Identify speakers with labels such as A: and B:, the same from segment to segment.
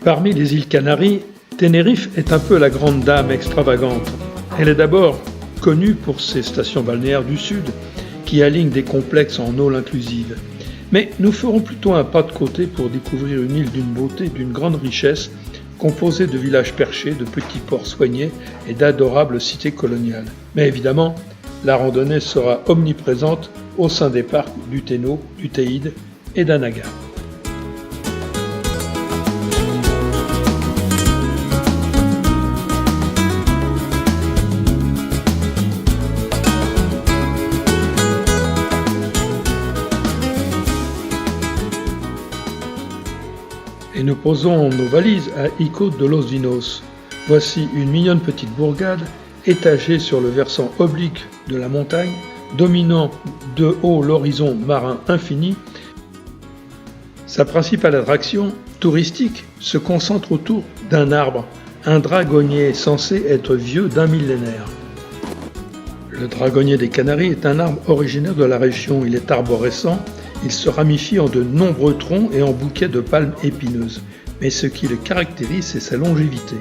A: Parmi les îles Canaries, Tenerife est un peu la grande dame extravagante. Elle est d'abord connue pour ses stations balnéaires du sud, qui alignent des complexes en all inclusive. Mais nous ferons plutôt un pas de côté pour découvrir une île d'une beauté, d'une grande richesse, composée de villages perchés, de petits ports soignés et d'adorables cités coloniales. Mais évidemment, la randonnée sera omniprésente au sein des parcs du Téno, du Teide et d'Anaga. Et nous posons nos valises à Ico de los Vinos. Voici une mignonne petite bourgade étagée sur le versant oblique de la montagne, dominant de haut l'horizon marin infini. Sa principale attraction touristique se concentre autour d'un arbre, un dragonnier censé être vieux d'1 millénaire. Le dragonnier des Canaries est un arbre originaire de la région. Il est arborescent. Il se ramifie en de nombreux troncs et en bouquets de palmes épineuses. Mais ce qui le caractérise, c'est sa longévité.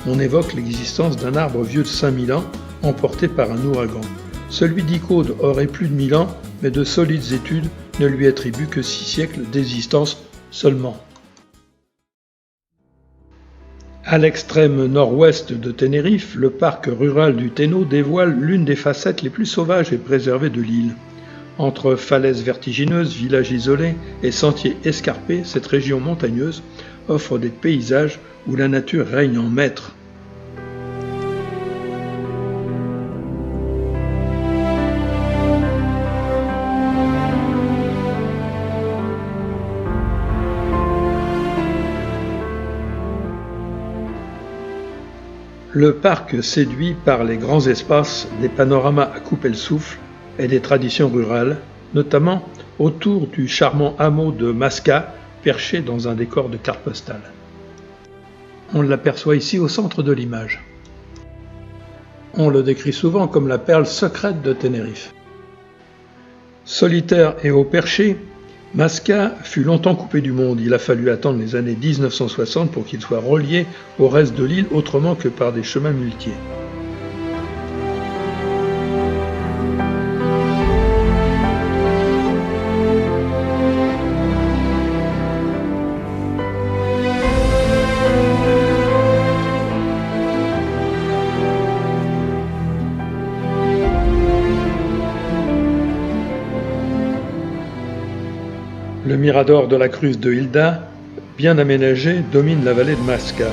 A: On évoque l'existence d'un arbre vieux de 5000 ans, emporté par un ouragan. Celui d'Icode aurait plus de 1000 ans, mais de solides études ne lui attribuent que 6 siècles d'existence seulement. À l'extrême nord-ouest de Tenerife, le parc rural du Téno dévoile l'une des facettes les plus sauvages et préservées de l'île. Entre falaises vertigineuses, villages isolés et sentiers escarpés, cette région montagneuse offre des paysages où la nature règne en maître. Le parc séduit par les grands espaces, des panoramas à couper le souffle et des traditions rurales, notamment autour du charmant hameau de Masca, perché dans un décor de carte postale. On l'aperçoit ici au centre de l'image. On le décrit souvent comme la perle secrète de Tenerife. Solitaire et haut perché, Masca fut longtemps coupé du monde. Il a fallu attendre les années 1960 pour qu'il soit relié au reste de l'île autrement que par des chemins muletiers. Le mirador de la Cruz de Hilda, bien aménagé, domine la vallée de Masca.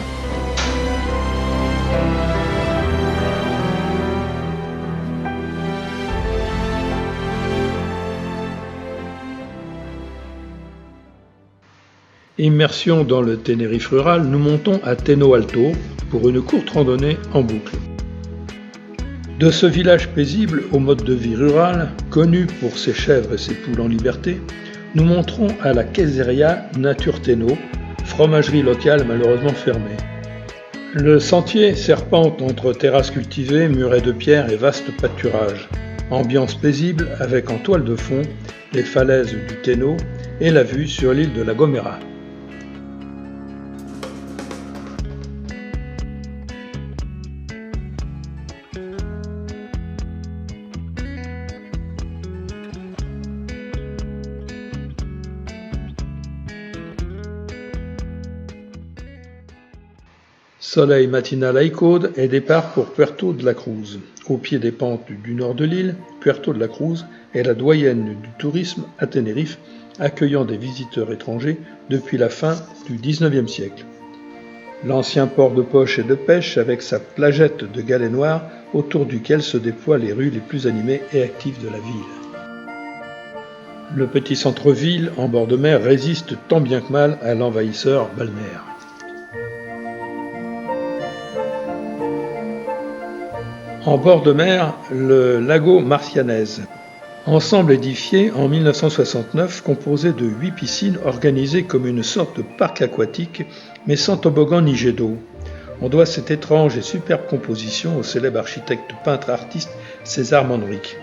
A: Immersion dans le Tenerife rural, nous montons à Teno Alto pour une courte randonnée en boucle. De ce village paisible au mode de vie rural, connu pour ses chèvres et ses poules en liberté, nous monterons à la Queseria Nature Téno, fromagerie locale malheureusement fermée. Le sentier serpente entre terrasses cultivées, murets de pierre et vastes pâturages. Ambiance paisible avec en toile de fond les falaises du Téno et la vue sur l'île de La Gomera. Soleil matinal à Icode et départ pour Puerto de la Cruz. Au pied des pentes du nord de l'île, Puerto de la Cruz est la doyenne du tourisme à Tenerife, accueillant des visiteurs étrangers depuis la fin du XIXe siècle. L'ancien port de poche et de pêche avec sa plagette de galets noirs autour duquel se déploient les rues les plus animées et actives de la ville. Le petit centre-ville en bord de mer résiste tant bien que mal à l'envahisseur balnéaire. En bord de mer, le Lago Marcianès, ensemble édifié en 1969, composé de 8 piscines organisées comme une sorte de parc aquatique, mais sans toboggan ni jet d'eau. On doit cette étrange et superbe composition au célèbre architecte peintre artiste César Manrique.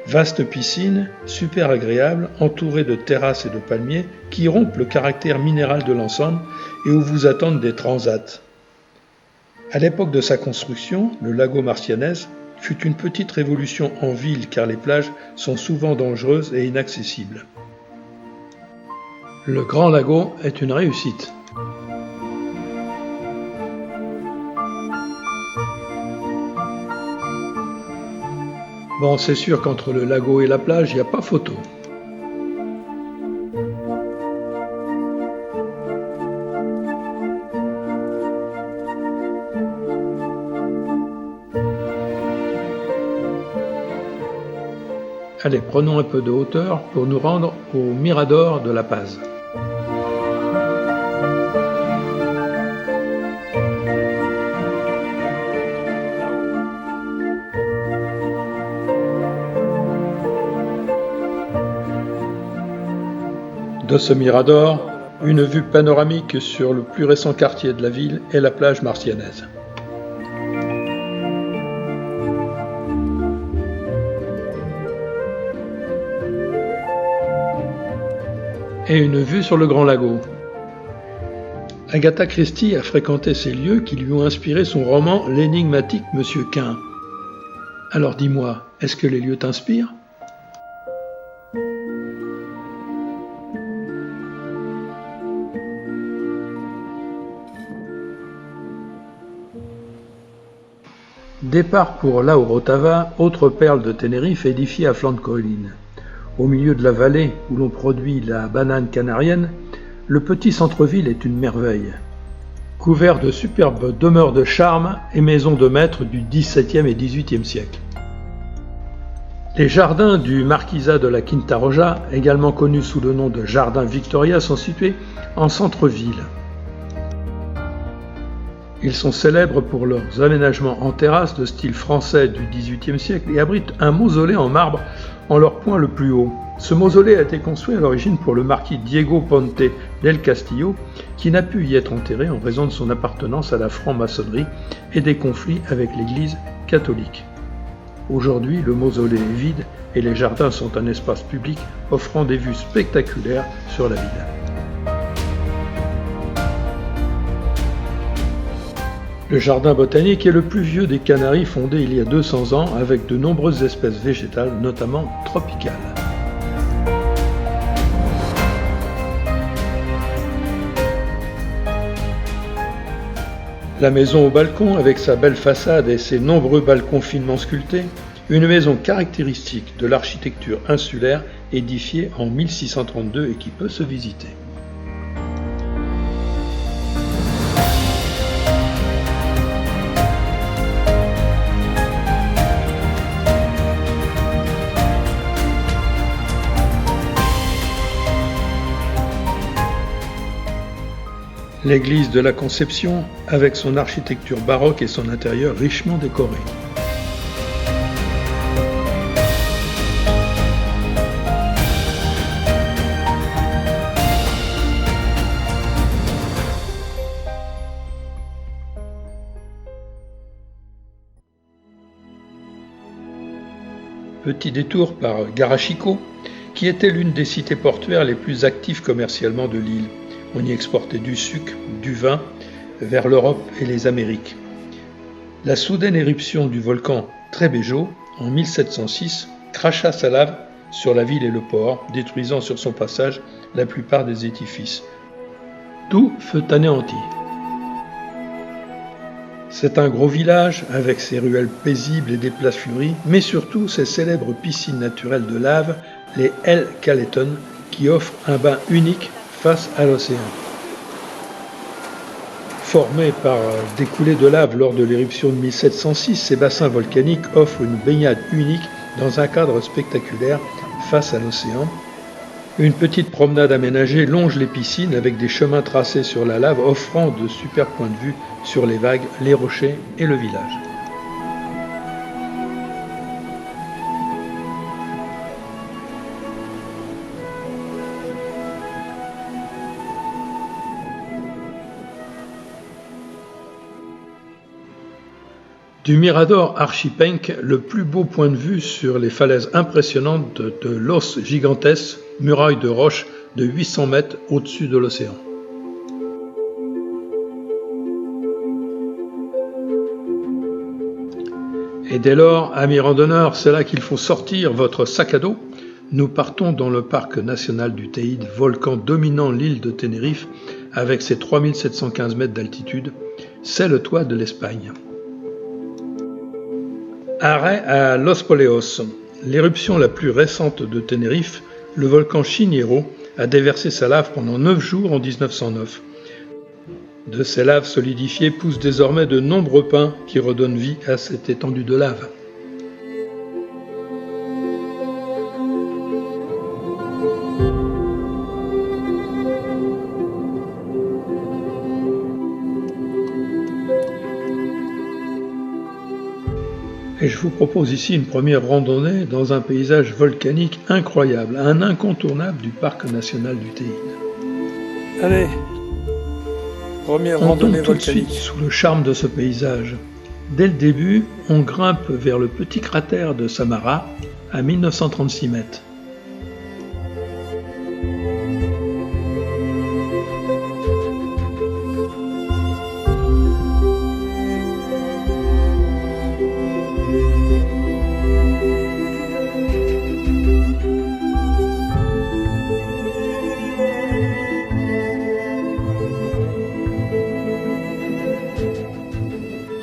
A: Vaste piscine, super agréable, entourée de terrasses et de palmiers qui rompent le caractère minéral de l'ensemble et où vous attendent des transats. À l'époque de sa construction, le lago Marcianès fut une petite révolution en ville car les plages sont souvent dangereuses et inaccessibles. Le Grand Lago est une réussite. Bon, c'est sûr qu'entre le lago et la plage, il n'y a pas photo. Allez, prenons un peu de hauteur pour nous rendre au Mirador de La Paz. De ce mirador, une vue panoramique sur le plus récent quartier de la ville est la plage Marcianès. Et une vue sur le Grand Lago. Agatha Christie a fréquenté ces lieux qui lui ont inspiré son roman L'énigmatique Monsieur Quint. Alors dis-moi, est-ce que les lieux t'inspirent ? Départ pour La Orotava, autre perle de Tenerife édifiée à flanc de colline. Au milieu de la vallée où l'on produit la banane canarienne, le petit centre-ville est une merveille. Couvert de superbes demeures de charme et maisons de maîtres du XVIIe et XVIIIe siècle. Les jardins du Marquisat de la Quinta Roja, également connus sous le nom de Jardin Victoria, sont situés en centre-ville. Ils sont célèbres pour leurs aménagements en terrasse de style français du XVIIIe siècle et abritent un mausolée en marbre en leur point le plus haut. Ce mausolée a été construit à l'origine pour le marquis Diego Ponte del Castillo, qui n'a pu y être enterré en raison de son appartenance à la franc-maçonnerie et des conflits avec l'Église catholique. Aujourd'hui, le mausolée est vide et les jardins sont un espace public offrant des vues spectaculaires sur la ville. Le jardin botanique est le plus vieux des Canaries, fondé il y a 200 ans avec de nombreuses espèces végétales, notamment tropicales. La maison au balcon, avec sa belle façade et ses nombreux balcons finement sculptés, une maison caractéristique de l'architecture insulaire édifiée en 1632 et qui peut se visiter. L'église de la Conception, avec son architecture baroque et son intérieur richement décoré. Petit détour par Garachico, qui était l'une des cités portuaires les plus actives commercialement de l'île. On y exportait du sucre, du vin vers l'Europe et les Amériques. La soudaine éruption du volcan Trebejo en 1706 cracha sa lave sur la ville et le port, détruisant sur son passage la plupart des édifices. Tout fut anéanti. C'est un gros village avec ses ruelles paisibles et des places fleuries, mais surtout ses célèbres piscines naturelles de lave, les El Caleton, qui offrent un bain unique face à l'océan. Formés par des coulées de lave lors de l'éruption de 1706, ces bassins volcaniques offrent une baignade unique dans un cadre spectaculaire face à l'océan. Une petite promenade aménagée longe les piscines avec des chemins tracés sur la lave offrant de super points de vue sur les vagues, les rochers et le village. Du Mirador Archipenc, le plus beau point de vue sur les falaises impressionnantes de Los Gigantes, muraille de roche de 800 mètres au-dessus de l'océan. Et dès lors, amis randonneurs, c'est là qu'il faut sortir votre sac à dos. Nous partons dans le parc national du Teide, volcan dominant l'île de Tenerife avec ses 3715 mètres d'altitude. C'est le toit de l'Espagne. Arrêt à Los Poleos. L'éruption la plus récente de Tenerife, le volcan Chiniero, a déversé sa lave pendant 9 jours en 1909. De ces laves solidifiées poussent désormais de nombreux pins qui redonnent vie à cette étendue de lave. Et je vous propose ici une première randonnée dans un paysage volcanique incroyable, un incontournable du parc national du Teide.
B: Allez, première
A: On
B: randonnée
A: tombe tout de
B: volcanique.
A: suite sous le charme de ce paysage. Dès le début, on grimpe vers le petit cratère de Samara à 1936 mètres.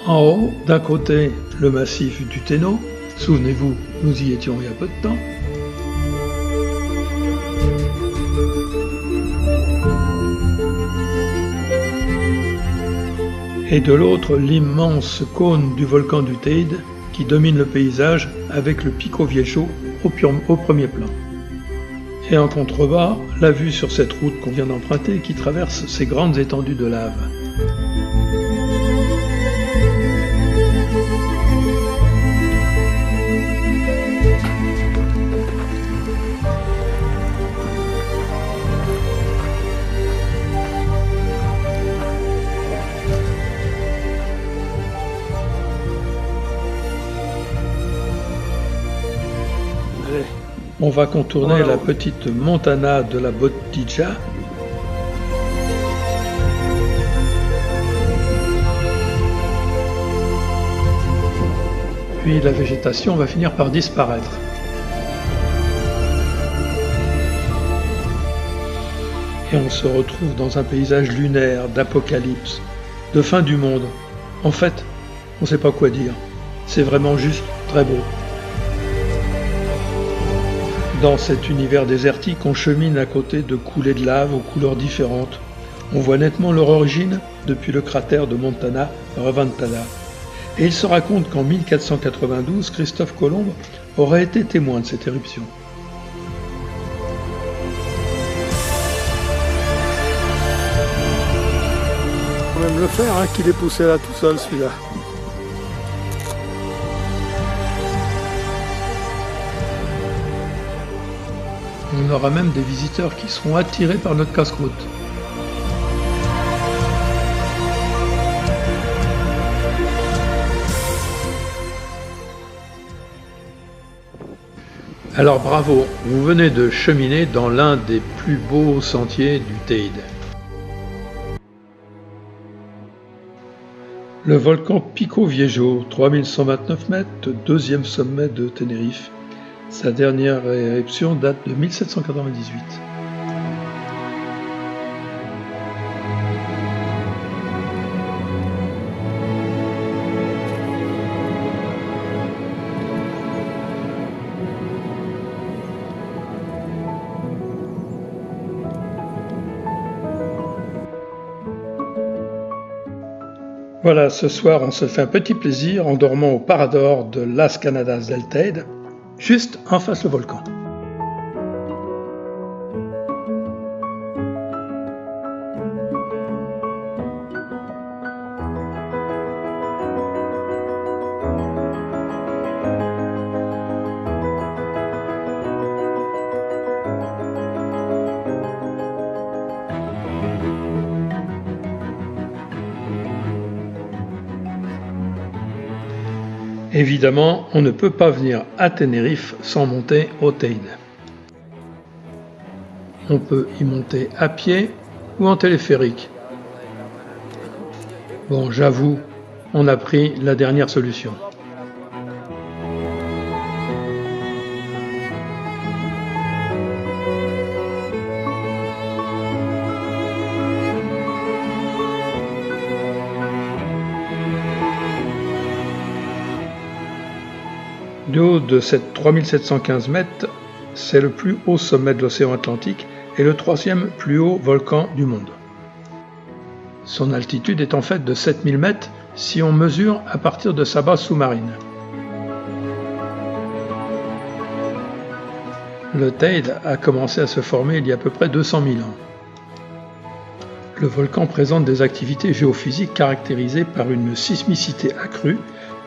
A: En haut, d'un côté, le massif du Téno. Souvenez-vous, nous y étions il y a peu de temps. Et de l'autre, l'immense cône du volcan du Teide qui domine le paysage avec le Pico Viejo au premier plan. Et en contrebas, la vue sur cette route qu'on vient d'emprunter qui traverse ces grandes étendues de lave. On va contourner la petite montana de la Bottiglia. Puis la végétation va finir par disparaître. Et on se retrouve dans un paysage lunaire, d'apocalypse, de fin du monde. En fait, on ne sait pas quoi dire. C'est vraiment juste très beau. Dans cet univers désertique, on chemine à côté de coulées de lave aux couleurs différentes. On voit nettement leur origine depuis le cratère de Montana Reventada. Et il se raconte qu'en 1492, Christophe Colomb aurait été témoin de cette éruption.
B: Faut même le faire, hein, qu'il est poussé là tout seul celui-là.
A: On aura même des visiteurs qui seront attirés par notre casse-croûte. Alors bravo, vous venez de cheminer dans l'un des plus beaux sentiers du Teide. Le volcan Pico Viejo, 3129 mètres, deuxième sommet de Tenerife. Sa dernière éruption date de 1798. Voilà, ce soir on se fait un petit plaisir en dormant au Parador de Las Canadas del Teide, juste en face le volcan. Évidemment, on ne peut pas venir à Tenerife sans monter au Teide. On peut y monter à pied ou en téléphérique. Bon, j'avoue, on a pris la dernière solution. Du haut de ces 3715 mètres, c'est le plus haut sommet de l'océan Atlantique et le troisième plus haut volcan du monde. Son altitude est en fait de 7000 mètres si on mesure à partir de sa base sous-marine. Le Teide a commencé à se former il y a à peu près 200 000 ans. Le volcan présente des activités géophysiques caractérisées par une sismicité accrue,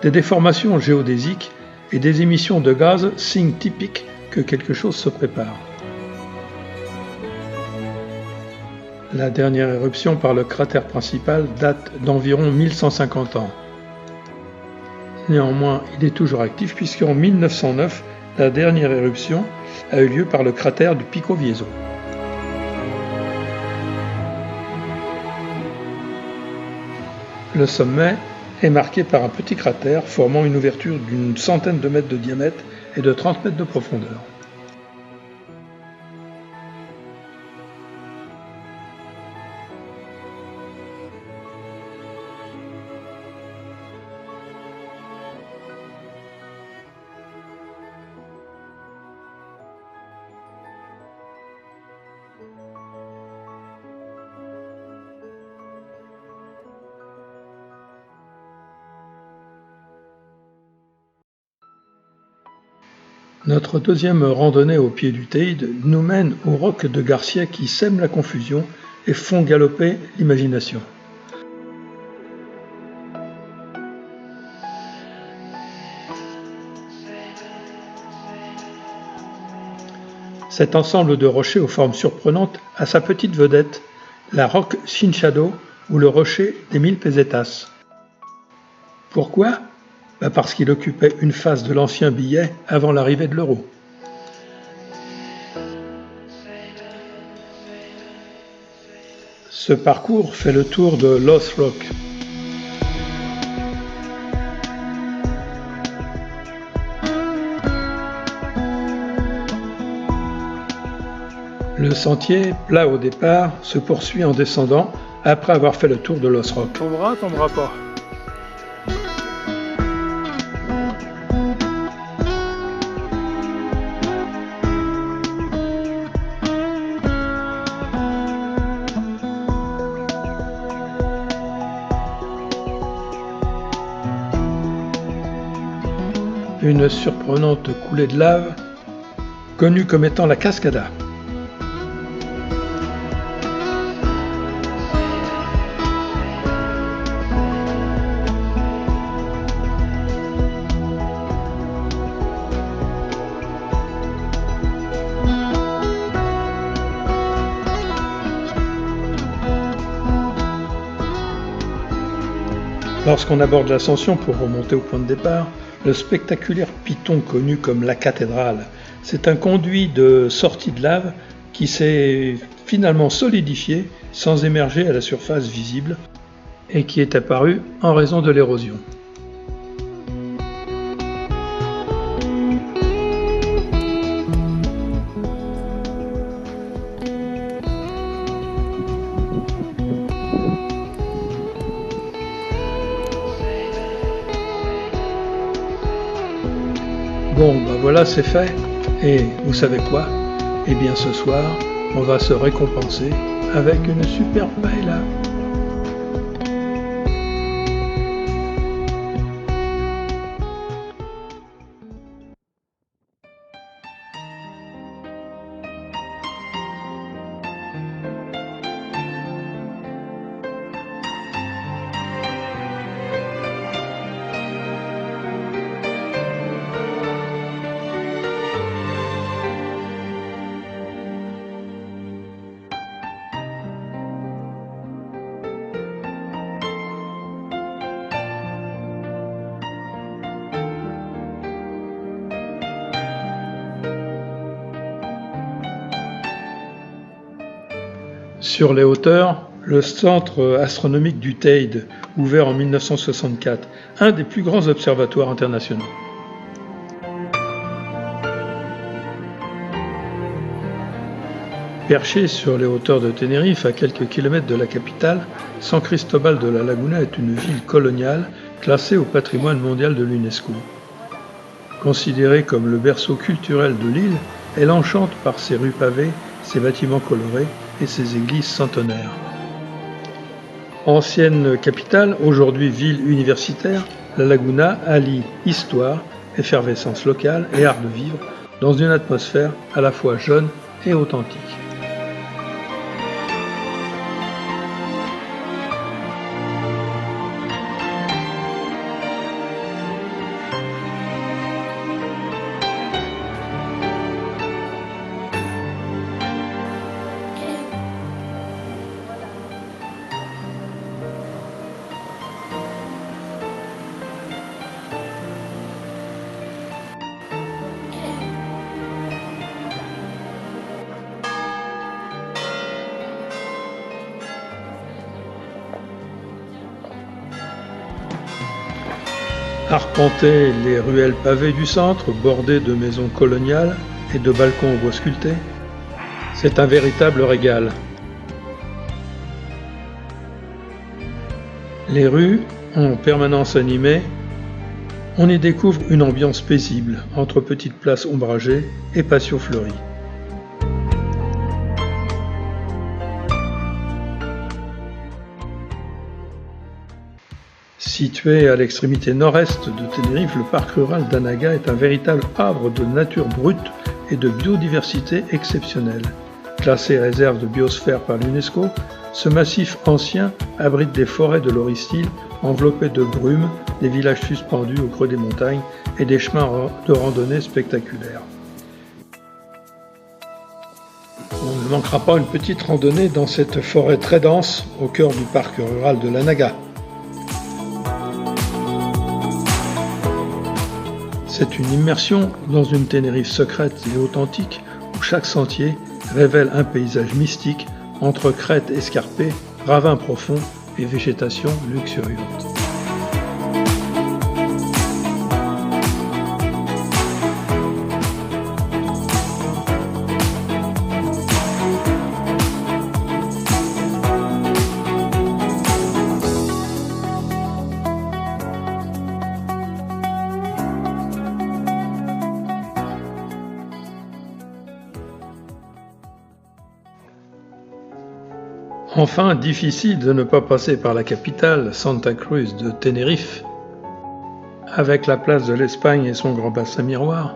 A: des déformations géodésiques et des émissions de gaz, signe typique que quelque chose se prépare. La dernière éruption par le cratère principal date d'environ 1150 ans. Néanmoins, il est toujours actif puisqu'en 1909, la dernière éruption a eu lieu par le cratère du Pico Vieso. Le sommet est marqué par un petit cratère formant une ouverture d'une centaine de mètres de diamètre et de 30 mètres de profondeur. Notre deuxième randonnée au pied du Teide nous mène aux rocs de Garcia qui sèment la confusion et font galoper l'imagination. Cet ensemble de rochers aux formes surprenantes a sa petite vedette, la roque Chinchado ou le rocher des 1000 pesetas. Pourquoi ? Parce qu'il occupait une face de l'ancien billet avant l'arrivée de l'euro. Ce parcours fait le tour de Lost Rock. Le sentier, plat au départ, se poursuit en descendant après avoir fait le tour de Lost Rock.
B: Tombera pas.
A: Une surprenante coulée de lave, connue comme étant la Cascada. Lorsqu'on aborde l'ascension pour remonter au point de départ, le spectaculaire piton connu comme la cathédrale, c'est un conduit de sortie de lave qui s'est finalement solidifié sans émerger à la surface visible et qui est apparu en raison de l'érosion. Bon, voilà, c'est fait. Et vous savez quoi? Eh bien, ce soir, on va se récompenser avec une superbe paella. Sur les hauteurs, le centre astronomique du Teide, ouvert en 1964, un des plus grands observatoires internationaux. Perché sur les hauteurs de Tenerife, à quelques kilomètres de la capitale, San Cristóbal de la Laguna est une ville coloniale classée au patrimoine mondial de l'UNESCO. Considérée comme le berceau culturel de l'île, elle enchante par ses rues pavées, ses bâtiments colorés et ses églises centenaires. Ancienne capitale, aujourd'hui ville universitaire, la Laguna allie histoire, effervescence locale et art de vivre dans une atmosphère à la fois jeune et authentique. Arpenter les ruelles pavées du centre, bordées de maisons coloniales et de balcons en bois sculptés, c'est un véritable régal. Les rues, en permanence animées, on y découvre une ambiance paisible, entre petites places ombragées et patios fleuris. Situé à l'extrémité nord-est de Tenerife, le parc rural d'Anaga est un véritable havre de nature brute et de biodiversité exceptionnelle. Classé réserve de biosphère par l'UNESCO, ce massif ancien abrite des forêts de laurystyle enveloppées de brumes, des villages suspendus au creux des montagnes et des chemins de randonnée spectaculaires. On ne manquera pas une petite randonnée dans cette forêt très dense au cœur du parc rural de l'Anaga. C'est une immersion dans une Tenerife secrète et authentique où chaque sentier révèle un paysage mystique entre crêtes escarpées, ravins profonds et végétation luxuriante. Enfin, difficile de ne pas passer par la capitale, Santa Cruz de Tenerife, avec la place de l'Espagne et son grand bassin miroir.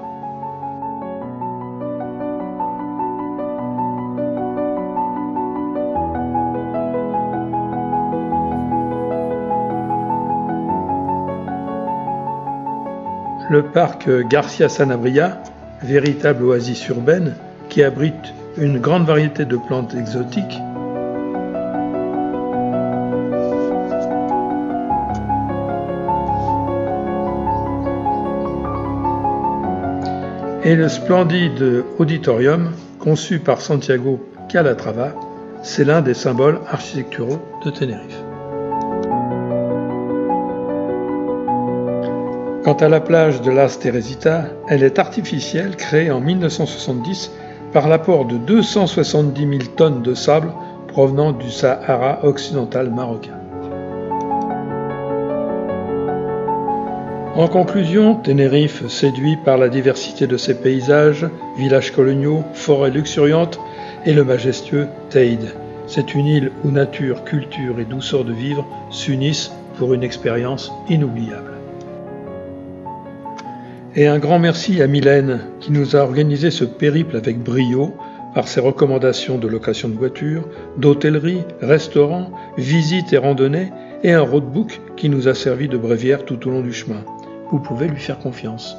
A: Le parc Garcia Sanabria, véritable oasis urbaine qui abrite une grande variété de plantes exotiques, et le splendide auditorium conçu par Santiago Calatrava, c'est l'un des symboles architecturaux de Tenerife. Quant à la plage de Las Teresita, elle est artificielle, créée en 1970 par l'apport de 270 000 tonnes de sable provenant du Sahara occidental marocain. En conclusion, Tenerife séduit par la diversité de ses paysages, villages coloniaux, forêts luxuriantes et le majestueux Teide. C'est une île où nature, culture et douceur de vivre s'unissent pour une expérience inoubliable. Et un grand merci à Mylène qui nous a organisé ce périple avec brio par ses recommandations de location de voitures, d'hôtellerie, restaurants, visites et randonnées et un roadbook qui nous a servi de bréviaire tout au long du chemin. Vous pouvez lui faire confiance.